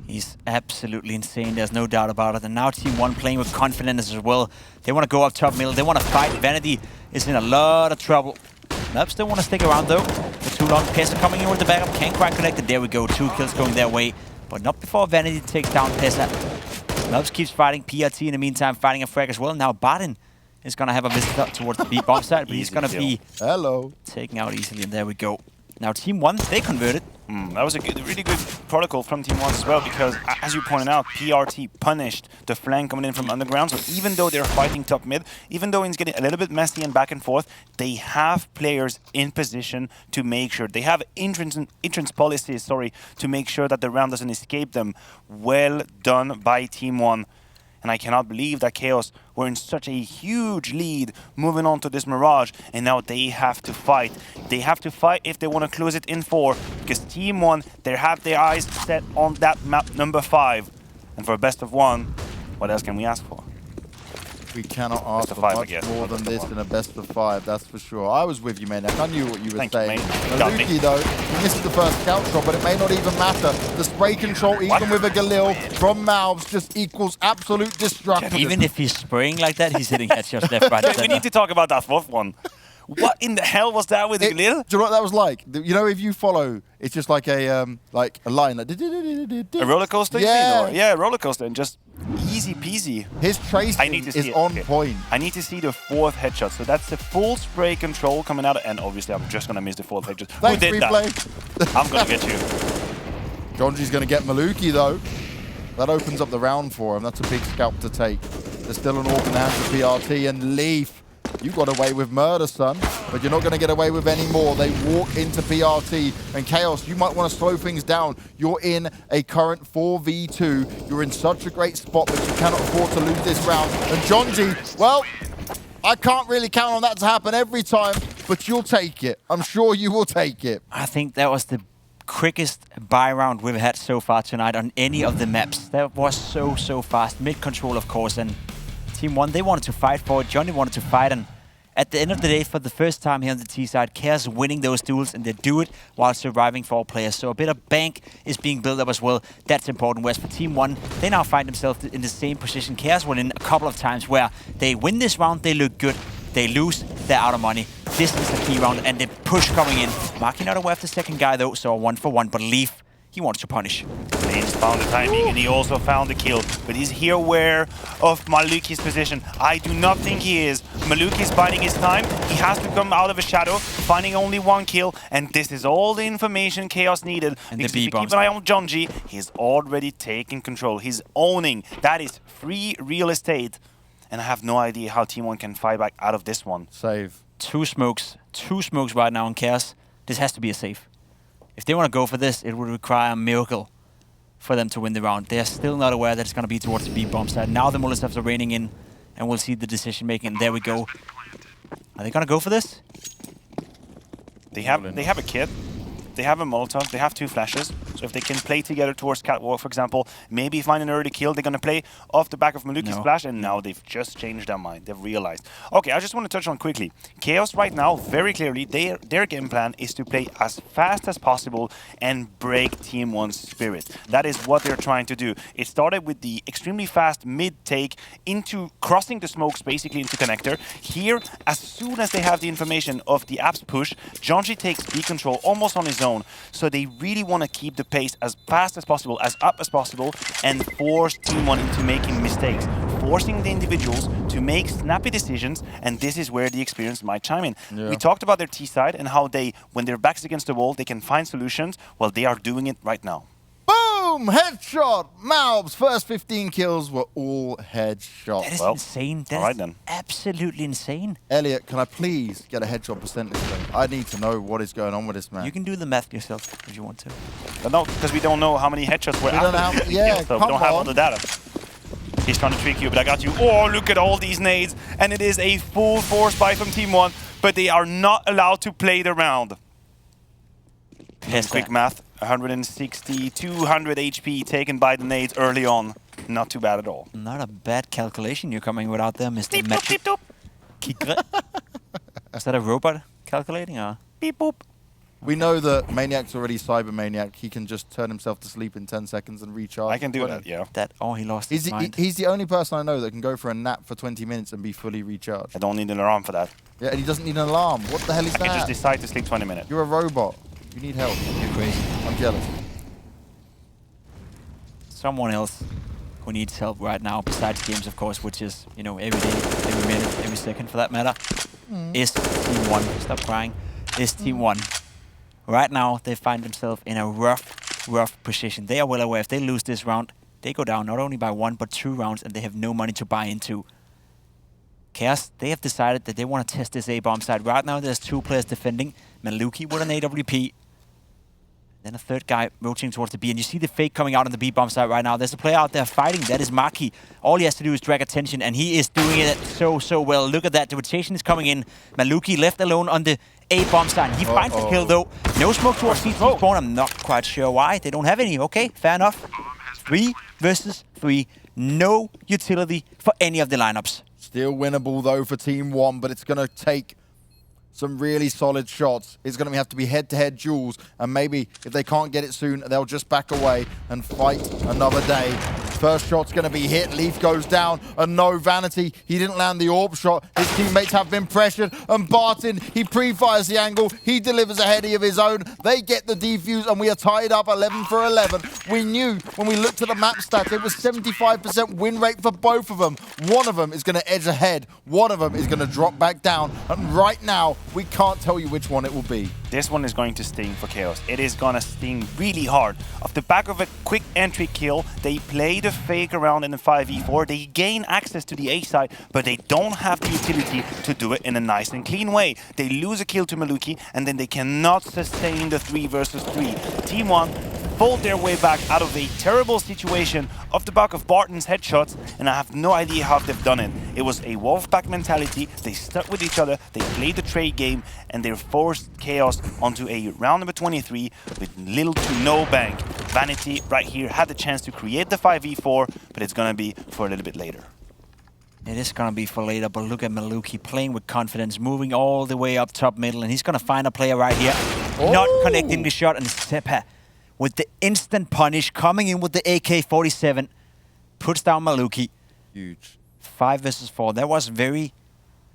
He's absolutely insane, there's no doubt about it. And now TeamOne playing with confidence as well. They want to go up top middle, they want to fight. Vanity is in a lot of trouble. Nubs don't want to stick around though for too long. Pesa coming in with the backup, can't quite connect it. There we go, 2 kills going their way. But not before Vanity takes down Pesa. Nubs keeps fighting, PRT in the meantime fighting a frag as well. Now Barton is going to have a visit towards the B bomb side, but he's going to be taken out easily, and there we go. Now TeamOne, they converted. That was a really good protocol from TeamOne as well, because as you pointed out, PRT punished the flank coming in from underground. So even though they're fighting top mid, even though it's getting a little bit messy and back and forth, they have players in position to make sure. They have entrance policies, to make sure that the round doesn't escape them. Well done by TeamOne. And I cannot believe that Chaos were in such a huge lead moving on to this Mirage, and now they have to fight. They have to fight if they want to close it in 4, because TeamOne, they have their eyes set on that map number 5. And for a best of 1, what else can we ask for? We cannot ask for much more than this in a best of 5, that's for sure. I was with you, Maniac. I knew what you were saying. Maluki, though, he missed the first scout shot, but it may not even matter. The spray control, even with a Galil from Malbs, just equals absolute destruction. Even if he's spraying like that, he's hitting headshots left, right, and We need to talk about that 4th one. What in the hell was that with Galil? Do you know what that was like? You know, if you follow, it's just like a line. Like, a roller coaster? Yeah. Yeah, roller coaster, and just easy peasy. His tracing is on point. I need to see the 4th headshot. So that's the full spray control coming out. And obviously, I'm just going to miss the 4th headshot. Thanks, Who did replay. that? I'm going to get you. Jonji's going to get Maluki, though. That opens up the round for him. That's a big scalp to take. There's still an orc in the hands of PRT, and Leaf, you got away with murder, son, but you're not going to get away with any more. They walk into PRT, and Chaos, you might want to slow things down. You're in a current 4v2. You're in such a great spot, but you cannot afford to lose this round. And Jonji, well, I can't really count on that to happen every time, but you'll take it. I'm sure you will take it. I think that was the quickest buy round we've had so far tonight on any of the maps. That was so fast. Mid control, of course, and TeamOne, they wanted to fight for it. Johnny wanted to fight, and at the end of the day, for the first time here on the T side, Chaos winning those duels, and they do it while surviving 4 players. So a bit of bank is being built up as well. That's important. Whereas for TeamOne, they now find themselves in the same position. Chaos went in a couple of times where they win this round, they look good. They lose, they're out of money. This is the key round, and the push coming in. Marky not aware of the second guy, though, so a 1-for-1. But Leaf, he wants to punish. He's found the timing, and he also found the kill. But he's here aware of Maluki's position. I do not think he is. Maluki's biding his time. He has to come out of a shadow, finding only 1 kill. And this is all the information Chaos needed. And because the if you B-bombs. keep an eye on Jonji, he's already taking control. He's owning. That is free real estate. And I have no idea how TeamOne can fight back out of this one. Save. 2 smokes right now on Chaos. This has to be a save. If they want to go for this, it would require a miracle for them to win the round. They're still not aware that it's going to be towards the B-bomb side. Now the Molotovs are raining in, and we'll see the decision making. And there we go. Are they going to go for this? They have a kit. They have a Molotov, they have 2 flashes, so if they can play together towards Catwalk, for example, maybe find an early kill, they're going to play off the back of Maluki's flash, and now they've just changed their mind. They've realized. Okay, I just want to touch on quickly. Chaos right now, very clearly, their game plan is to play as fast as possible and break TeamOne's spirit. That is what they're trying to do. It started with the extremely fast mid-take into crossing the smokes, basically into connector. Here, as soon as they have the information of the apps push, Jonji takes B control almost on his own. So they really want to keep the pace as fast as possible, as up as possible, and force TeamOne into making mistakes, forcing the individuals to make snappy decisions, and this is where the experience might chime in. Yeah. We talked about their T side and how they, when their back's against the wall, they can find solutions. Well, they are doing it right now. Boom! Headshot! Malb's first 15 kills were all headshots. That is insane. That is absolutely insane. Elliot, can I please get a headshot percentage then? I need to know what is going on with this man. You can do the math yourself if you want to. No, because we don't know how many headshots were after. So we don't have all the data. He's trying to trick you, but I got you. Oh, look at all these nades. And it is a full force buy from TeamOne, but they are not allowed to play the round. Yes, quick math. 160, 200 HP taken by the nades early on. Not too bad at all. Not a bad calculation you're coming with out there, Mr. Magic. Is that a robot calculating, or? Beep boop. We know that Maniac's already Cyber Maniac. He can just turn himself to sleep in 10 seconds and recharge. I can do that, yeah. Oh, he lost his mind. He's the only person I know that can go for a nap for 20 minutes and be fully recharged. I don't need an alarm for that. Yeah, and he doesn't need an alarm. What the hell is that? I can just decide to sleep 20 minutes. You're a robot. You need help. You're crazy. I'm jealous. Someone else who needs help right now, besides games, of course, which is, you know, every day, every minute, every second for that matter, is TeamOne. Stop crying. Is TeamOne. Right now, they find themselves in a rough position. They are well aware if they lose this round, they go down not only by 1, but 2 rounds, and they have no money to buy into. Chaos, they have decided that they want to test this A-bomb side. Right now, there's 2 players defending. Maluki with an AWP. Then a 3rd guy rotating towards the B. And you see the fake coming out on the B-bomb side right now. There's a player out there fighting. That is Maki. All he has to do is drag attention, and he is doing it so well. Look at that. The rotation is coming in. Maluki left alone on the A-bomb side. He finds the kill, though. No smoke towards CT spawn. I'm not quite sure why. They don't have any. Okay, fair enough. 3 versus 3. No utility for any of the lineups. Still winnable, though, for TeamOne, but it's going to take some really solid shots. It's going to have to be head-to-head duels, and maybe if they can't get it soon, they'll just back away and fight another day. First shot's going to be hit. Leaf goes down, and no Vanity. He didn't land the AWP shot. His teammates have been pressured, and Barton, he pre-fires the angle. He delivers a heady of his own. They get the defuse, and we are tied up 11 for 11. We knew when we looked at the map stats, it was 75% win rate for both of them. One of them is going to edge ahead. One of them is going to drop back down, and right now, we can't tell you which one it will be. this one is going to sting for Chaos. It is gonna sting really hard. Off the back of a quick entry kill, they play the fake around in the 5v4. They gain access to the A side, but they don't have the utility to do it in a nice and clean way. They lose a kill to Maluki, and then they cannot sustain the 3 versus 3. TeamOne fold their way back out of a terrible situation off the back of Barton's headshots, and I have no idea how they've done it. It was a wolf-pack mentality. They stuck with each other, they played the trade game, and they forced Chaos onto a round number 23 with little to no bank. Vanity right here had the chance to create the 5v4, but it's gonna be for a little bit later. It is going to be for later, but look at Maluki playing with confidence, moving all the way up top middle, and he's going to find a player right here. Not connecting the shot, and Sepa with the instant punish, coming in with the AK-47, puts down Maluki. Huge. 5 versus 4. That was very,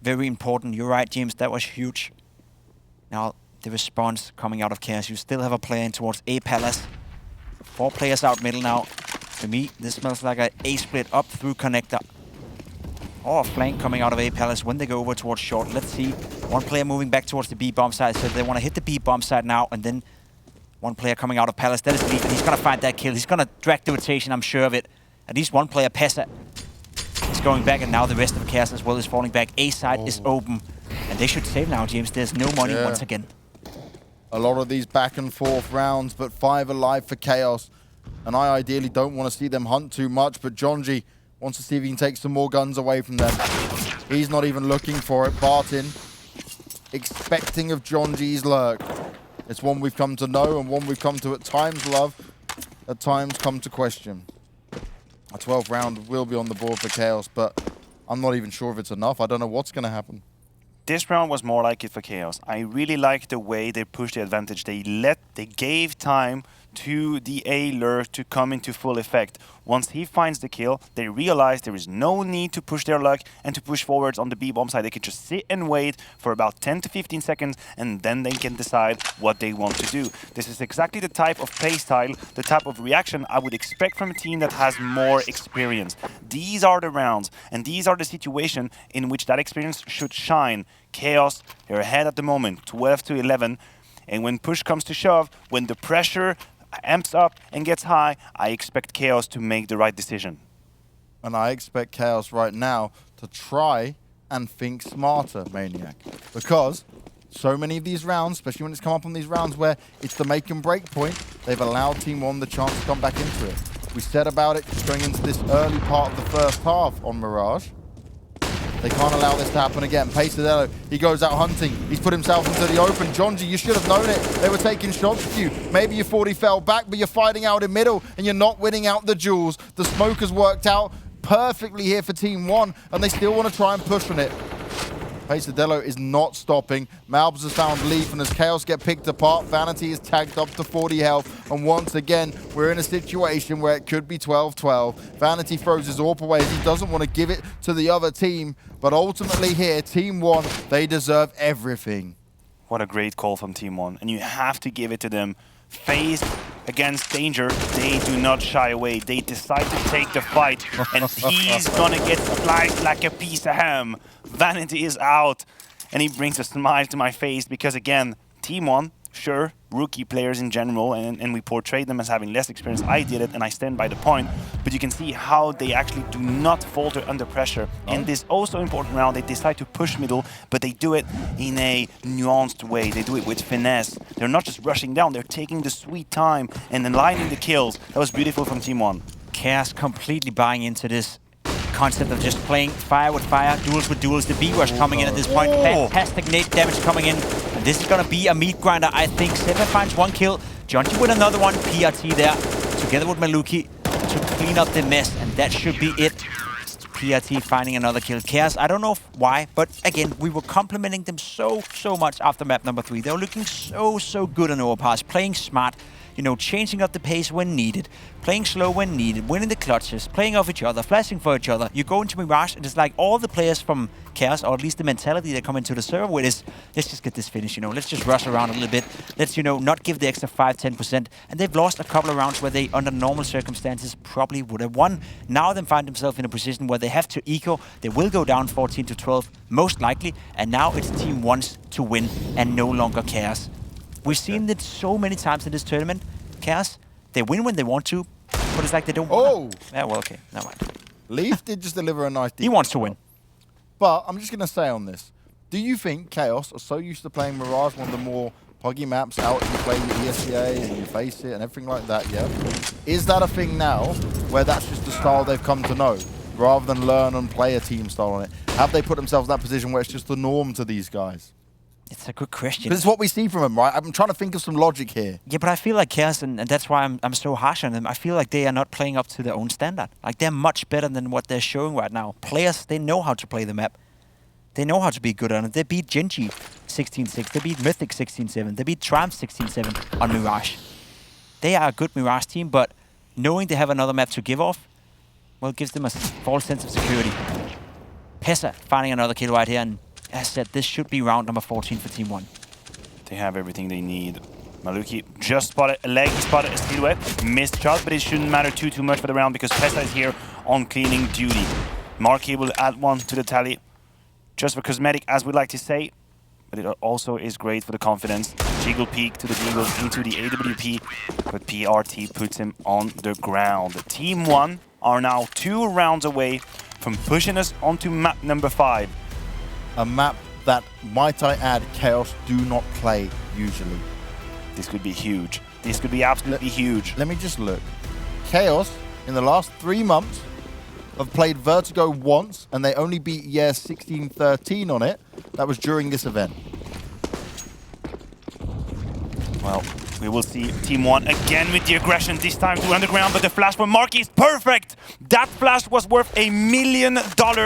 very important. You're right, James. That was huge. Now, the response coming out of Chaos. You still have a player in towards A Palace. 4 players out middle now. To me, this smells like an A split up through connector. Or a flank coming out of A Palace when they go over towards short. Let's see. 1 player moving back towards the B bomb side. So they want to hit the B bomb side now, and then 1 player coming out of Palace. That is Leaf, and he's going to find that kill. He's going to drag the rotation, I'm sure of it. At least 1 player, Pesa, is going back, and now the rest of Chaos as well is falling back. A side is open, and they should save now, James. There's no money once again. A lot of these back and forth rounds, but 5 alive for Chaos. And I ideally don't want to see them hunt too much, but Jonji wants to see if he can take some more guns away from them. He's not even looking for it. Barton, expecting of Jonji's lurk. It's one we've come to know and one we've come to at times love, at times come to question. A 12th round will be on the board for Chaos, but I'm not even sure if it's enough. I don't know what's going to happen. This round was more like it for Chaos. I really like the way they pushed the advantage. They gave time to the A lurk to come into full effect. Once he finds the kill, they realize there is no need to push their luck and to push forwards on the B bomb side. They can just sit and wait for about 10 to 15 seconds, and then they can decide what they want to do. This is exactly the type of play style, the type of reaction I would expect from a team that has more experience. These are the rounds, and these are the situations in which that experience should shine. Chaos, they're ahead at the moment, 12 to 11. And when push comes to shove, when the pressure amps up and gets high, I expect Chaos to make the right decision. And I expect Chaos right now to try and think smarter, Maniac. Because so many of these rounds, especially when it's come up on these rounds where it's the make and break point, they've allowed TeamOne the chance to come back into it. We said about it going into this early part of the first half on Mirage. They can't allow this to happen again. Pesadillo, he goes out hunting. He's put himself into the open. Jonji, you should have known it. They were taking shots at you. Maybe you thought he fell back, but you're fighting out in middle and you're not winning out the duels. The smoke has worked out perfectly here for TeamOne, and they still want to try and push on it. Pesadillo is not stopping. Malbs has found Leaf, and as Chaos get picked apart, Vanity is tagged up to 40 health. And once again, we're in a situation where it could be 12-12. Vanity throws his AWP away as he doesn't want to give it to the other team. But ultimately here, TeamOne, they deserve everything. What a great call from TeamOne. And you have to give it to them. Faced against danger, they do not shy away. They decide to take the fight, and he's gonna get sliced like a piece of ham. Vanity is out, and he brings a smile to my face because, again, TeamOne, sure, rookie players in general, and we portray them as having less experience. I did it, and I stand by the point. But you can see how they actually do not falter under pressure. In this also important round, they decide to push middle, but they do it in a nuanced way. They do it with finesse. They're not just rushing down, they're taking the sweet time and aligning the kills. That was beautiful from TeamOne. Chaos completely buying into this concept of just playing fire with fire, duels with duels. The B rush coming in at this point. Fantastic nade damage coming in. And this is going to be a meat grinder, I think. Seven finds 1 kill. Jonji with another one. PRT there, together with Maluki, to clean up the mess. And that should be it. PRT finding another kill. Chaos, I don't know why, but again, we were complimenting them so much after map number 3. They were looking so good on overpass, playing smart, you know, changing up the pace when needed, playing slow when needed, winning the clutches, playing off each other, flashing for each other. You go into Mirage, and it's like all the players from Chaos, or at least the mentality they come into the server with is, let's just get this finished, you know, let's just rush around a little bit, let's, you know, not give the extra 5-10%. And they've lost a couple of rounds where they, under normal circumstances, probably would have won. Now they find themselves in a position where they have to eco. They will go down 14-12, most likely, and now it's TeamOne's to win, and no longer Chaos. We've seen it so many times in this tournament. Chaos, they win when they want to, but it's like they don't want to. Yeah, well, okay, never mind. Leaf did just deliver a nice... He wants to win. But I'm just going to say on this, do you think Chaos are so used to playing Mirage, one of the more puggy maps out, you play the ESCA and you face it and everything like that, yeah? Is that a thing now where that's just the style they've come to know, rather than learn and play a team style on it? Have they put themselves in that position where it's just the norm to these guys? It's a good question. This is what we see from them, right? I'm trying to think of some logic here. Yeah, but I feel like Chaos, and that's why I'm so harsh on them, I feel like they are not playing up to their own standard. Like, they're much better than what they're showing right now. Players, they know how to play the map. They know how to be good on it. They beat Genji 16-6. They beat Mythic 16-7. They beat Triumph 16-7 on Mirage. They are a good Mirage team, but knowing they have another map to give off, well, it gives them a false sense of security. Pesa finding another kill right here, and as said, this should be round number 14 for TeamOne. They have everything they need. Maluki just spotted a leg, he spotted a silhouette, missed shot, but it shouldn't matter too much for the round because Pesa is here on cleaning duty. Marquis will add one to the tally, just for cosmetic, as we like to say, but it also is great for the confidence. Jiggle peek to the Jingles into the AWP, but PRT puts him on the ground. TeamOne are now 2 rounds away from pushing us onto map number 5. A map that, might I add, Chaos do not play usually. This could be huge. This could be absolutely huge. Let me just look. Chaos, in the last 3 months, have played Vertigo once, and they only beat Year 16-13 on it. That was during this event. Well, we will see TeamOne again with the aggression, this time to underground, but the flash for Marquis is perfect! That flash was worth $1 million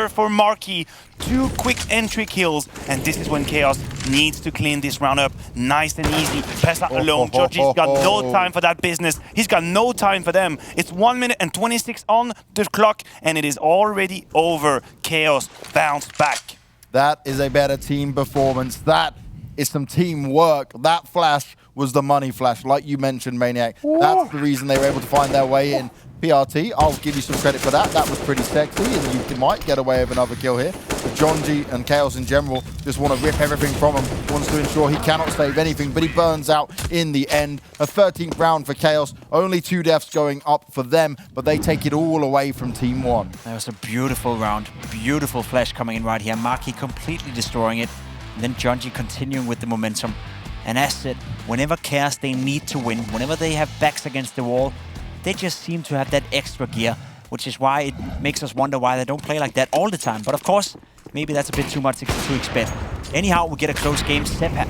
for Marquis. 2 quick entry kills, and this is when Chaos needs to clean this round up nice and easy. Pesa alone, Georgie's got no time for that business. He's got no time for them. It's 1 minute and 26 on the clock, and it is already over. Chaos bounced back. That is a better team performance. That is some teamwork. That flash was the money flash, like you mentioned, Maniac. That's the reason they were able to find their way in. PRT, I'll give you some credit for that. That was pretty sexy, and you might get away with another kill here. But John G and Chaos in general just want to rip everything from him, wants to ensure he cannot save anything, but he burns out in the end. A 13th round for Chaos, only 2 deaths going up for them, but they take it all away from TeamOne. That was a beautiful round, beautiful flash coming in right here. Marquis completely destroying it, and then John G continuing with the momentum. And as said, whenever Chaos they need to win, whenever they have backs against the wall, they just seem to have that extra gear, which is why it makes us wonder why they don't play like that all the time. But of course, maybe that's a bit too much to expect. Anyhow, we get a close game. Seppa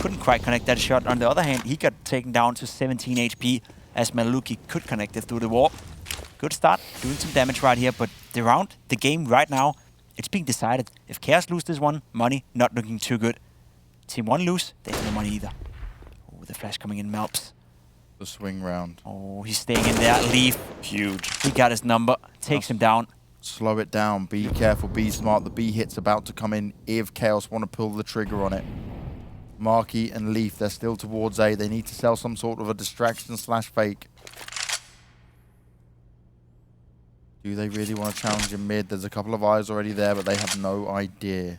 couldn't quite connect that shot. On the other hand, he got taken down to 17 HP as Maluki could connect it through the wall. Good start, doing some damage right here, but the game right now, it's being decided. If Chaos lose this one, money not looking too good. TeamOne lose, they have no money either. Oh, the flash coming in, Melps. The swing round. Oh, he's staying in there. Leaf. Huge. He got his number. Takes him down. Slow it down. Be careful. Be smart. The B hit's about to come in if Chaos want to pull the trigger on it. Marquis and Leaf, they're still towards A. They need to sell some sort of a distraction / fake. Do they really want to challenge in mid? There's a couple of eyes already there, but they have no idea.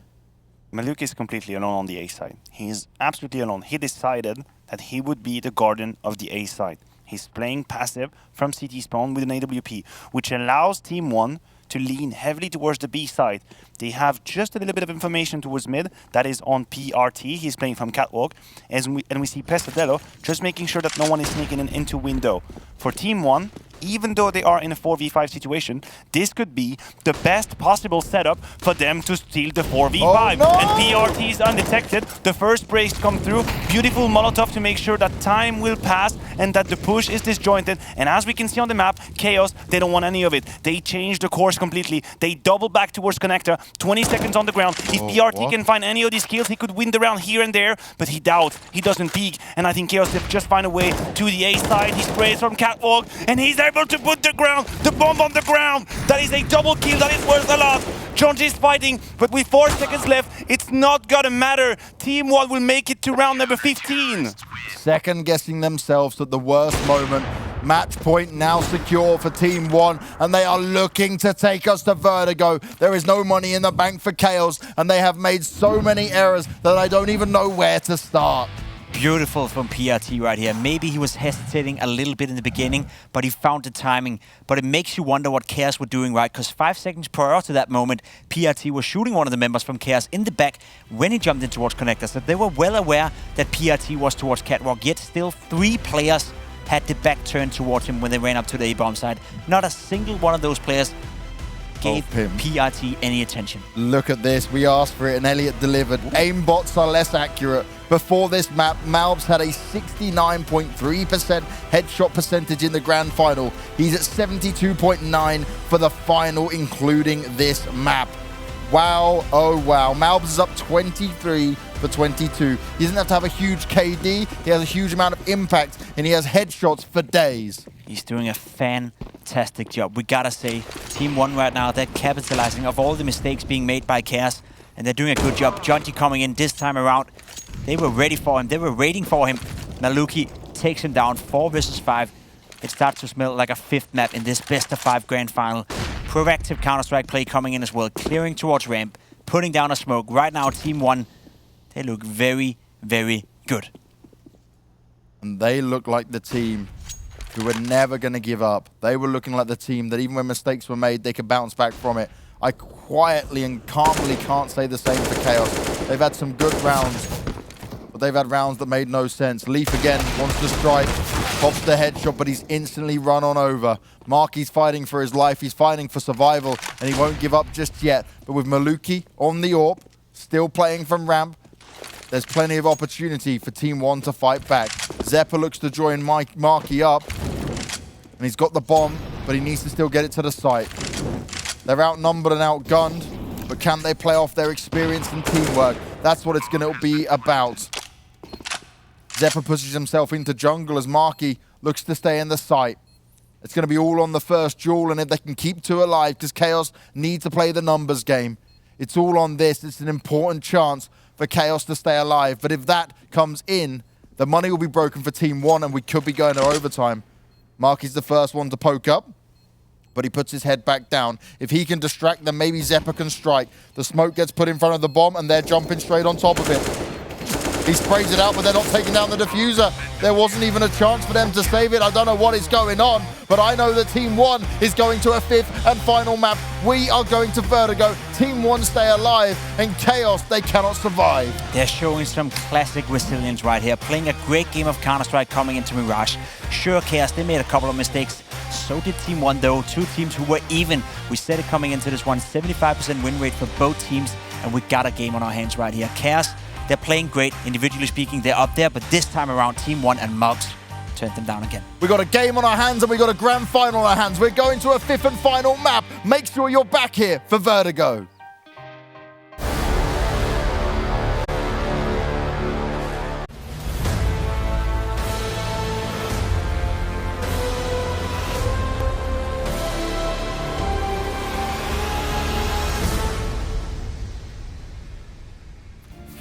Maluk is completely alone on the A side. He is absolutely alone. He decided that he would be the guardian of the A side. He's playing passive from CT spawn with an AWP, which allows TeamOne to lean heavily towards the B side. They have just a little bit of information towards mid. That is on PRT. He's playing from Catwalk. And we see Pesadello just making sure that no one is sneaking in into window. For TeamOne, even though they are in a 4v5 situation, this could be the best possible setup for them to steal the 4v5. Oh, no! And PRT is undetected. The first breaks come through. Beautiful Molotov to make sure that time will pass and that the push is disjointed. And as we can see on the map, Chaos, they don't want any of it. They change the course completely. They double back towards Connector. 20 seconds on the ground. If PRT can find any of these kills, he could win the round here and there, but he doubts. He doesn't peek. And I think Chaos will just find a way to the A side. He sprays from Catwalk, and he's able to put the bomb on the ground. That is a double kill. That is worth a lot. Jonji is fighting, but with 4 seconds left, it's not gonna matter. TeamOne will make it to round number 15. Second guessing themselves at the worst moment. Match point now secure for TeamOne, and they are looking to take us to Vertigo. There is no money in the bank for Chaos, and they have made so many errors that I don't even know where to start. Beautiful from PRT right here. Maybe he was hesitating a little bit in the beginning, but he found the timing. But it makes you wonder what Chaos were doing right, because 5 seconds prior to that moment, PRT was shooting one of the members from Chaos in the back when he jumped in towards Connector. So they were well aware that PRT was towards Catwalk, yet still 3 players had the back turned towards him when they ran up to the A-bomb side. Not a single one of those players gave PRT any attention. Look at this. We asked for it and Elliot delivered. Aimbots are less accurate. Before this map, Malbs had a 69.3% headshot percentage in the grand final. He's at 72.9 for the final, including this map. Wow, oh wow. Malbs is up 23 for 22. He doesn't have to have a huge KD. He has a huge amount of impact, and he has headshots for days. He's doing a fantastic job. We gotta say, TeamOne right now, they're capitalizing off all the mistakes being made by Chaos, and they're doing a good job. Jonty coming in this time around. They were ready for him. They were waiting for him. Maluki takes him down 4 versus 5. It starts to smell like a 5th map in this best of 5 grand final. Proactive Counter-Strike play coming in as well, clearing towards ramp, putting down a smoke. Right now, TeamOne, they look very, very good. And they look like the team who were never going to give up. They were looking like the team that even when mistakes were made, they could bounce back from it. I quietly and calmly can't say the same for Chaos. They've had some good rounds, but they've had rounds that made no sense. Leaf again wants to strike, pops the headshot, but he's instantly run on over. Marky's fighting for his life. He's fighting for survival, and he won't give up just yet. But with Maluki on the AWP, still playing from ramp, there's plenty of opportunity for TeamOne to fight back. Zeppa looks to join Marky up, and he's got the bomb, but he needs to still get it to the site. They're outnumbered and outgunned, but can they play off their experience and teamwork? That's what it's going to be about. Zeppa pushes himself into jungle as Marky looks to stay in the site. It's going to be all on the first duel, and if they can keep 2 alive, because Chaos need to play the numbers game. It's all on this. It's an important chance for Chaos to stay alive. But if that comes in, the money will be broken for TeamOne, and we could be going to overtime. Marky's the first one to poke up, but he puts his head back down. If he can distract, then maybe Zeppa can strike. The smoke gets put in front of the bomb, and they're jumping straight on top of it. He sprays it out, but they're not taking down the diffuser. There wasn't even a chance for them to save it. I don't know what is going on, but I know that TeamOne is going to a 5th and final map. We are going to Vertigo. TeamOne stay alive, and Chaos, they cannot survive. They're showing some classic resilience right here, playing a great game of Counter-Strike coming into Mirage. Sure, Chaos, they made a couple of mistakes. So did TeamOne, though. 2 teams who were even. We said it coming into this one, 75% win rate for both teams, and we got a game on our hands right here. Chaos, they're playing great. Individually speaking, they're up there, but this time around, TeamOne and Mugs turned them down again. We got a game on our hands, and we got a grand final on our hands. We're going to a 5th and final map. Make sure you're back here for Vertigo.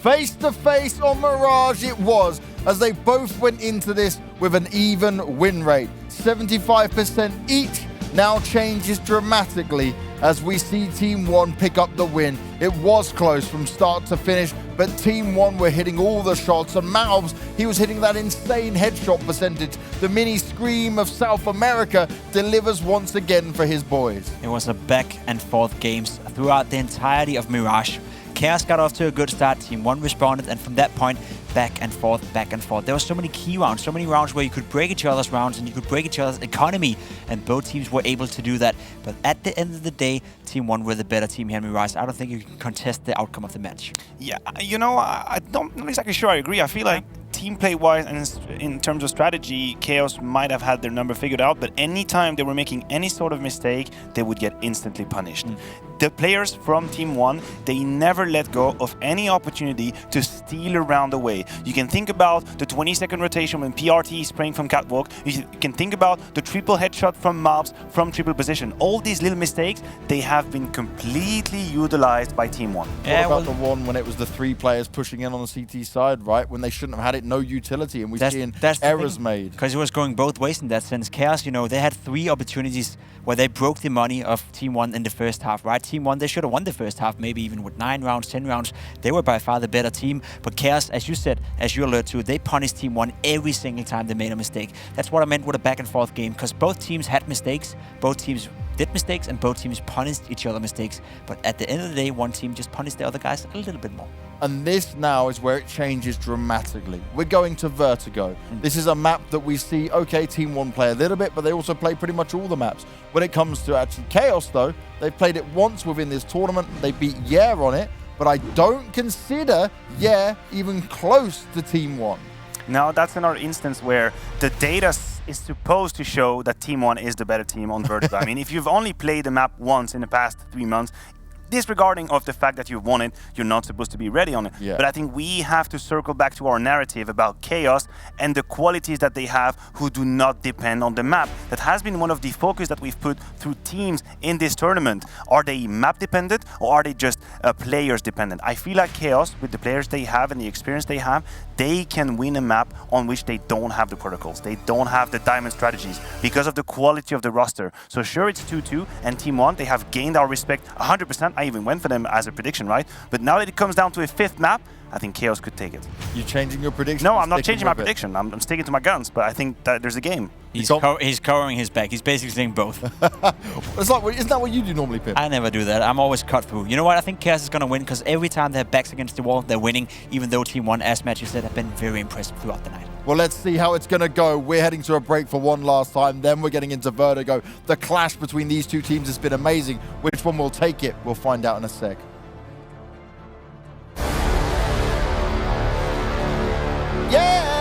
Face to face on Mirage it was, as they both went into this with an even win rate. 75% each now changes dramatically as we see TeamOne pick up the win. It was close from start to finish, but TeamOne were hitting all the shots, and Malbs, he was hitting that insane headshot percentage. The mini scream of South America delivers once again for his boys. It was a back and forth games throughout the entirety of Mirage. Chaos got off to a good start, TeamOne responded, and from that point, back and forth, back and forth. There were so many key rounds, so many rounds where you could break each other's rounds and you could break each other's economy, and both teams were able to do that. But at the end of the day, TeamOne were the better team here in Mirage. I don't think you can contest the outcome of the match. Yeah, you know, I'm not exactly sure I agree. I feel like team play-wise and in terms of strategy, Chaos might have had their number figured out, but anytime they were making any sort of mistake, they would get instantly punished. The players from TeamOne, they never let go of any opportunity to steal a round away. You can think about the 20-second rotation when PRT is spraying from Catwalk. You can think about the triple headshot from Malbs from triple position. All these little mistakes, they have been completely utilized by TeamOne. Yeah, what about the one when it was the 3 players pushing in on the CT side, right? When they shouldn't have had it, no utility, and we've seen errors made. Because it was going both ways in that sense. Chaos, you know, they had 3 opportunities where they broke the money of TeamOne in the first half, right? TeamOne, they should have won the first half, maybe even with 9 rounds, 10 rounds. They were by far the better team. But Chaos, as you said, as you alert to, they punished TeamOne every single time they made a mistake. That's what I meant with a back and forth game, because both teams had mistakes, both teams did mistakes, and both teams punished each other mistakes. But at the end of the day, one team just punished the other guys a little bit more. And this now is where it changes dramatically. We're going to Vertigo. This is a map that we see, okay, TeamOne play a little bit, but they also play pretty much all the maps. When it comes to actually Chaos, though, they've played it once within this tournament. They beat Yeah on it, but I don't consider Yeah even close to TeamOne. Now, that's another instance where the data is supposed to show that TeamOne is the better team on Vertigo. I mean, if you've only played the map once in the past 3 months, disregarding of the fact that you've won it, you're not supposed to be ready on it. Yeah. But I think we have to circle back to our narrative about Chaos and the qualities that they have who do not depend on the map. That has been one of the focus that we've put through teams in this tournament. Are they map dependent or are they just players dependent? I feel like Chaos, with the players they have and the experience they have, they can win a map on which they don't have the protocols. They don't have the diamond strategies because of the quality of the roster. So sure, it's 2-2 and TeamOne, they have gained our respect 100%. I even went for them as a prediction, right? But now that it comes down to a 5th map, I think Chaos could take it. You changing your prediction? No, I'm not changing my prediction. I'm sticking to my guns, but I think that there's a game. He's covering his back. He's basically saying both. It's like, isn't that what you do normally, Pip? I never do that. I'm always cut through. You know what? I think Chaos is going to win because every time they have backs against the wall, they're winning, even though TeamOne, as Matthew said, have been very impressive throughout the night. Well, let's see how it's going to go. We're heading to a break for one last time. Then we're getting into Vertigo. The clash between these two teams has been amazing. Which one will take it? We'll find out in a sec. Yeah!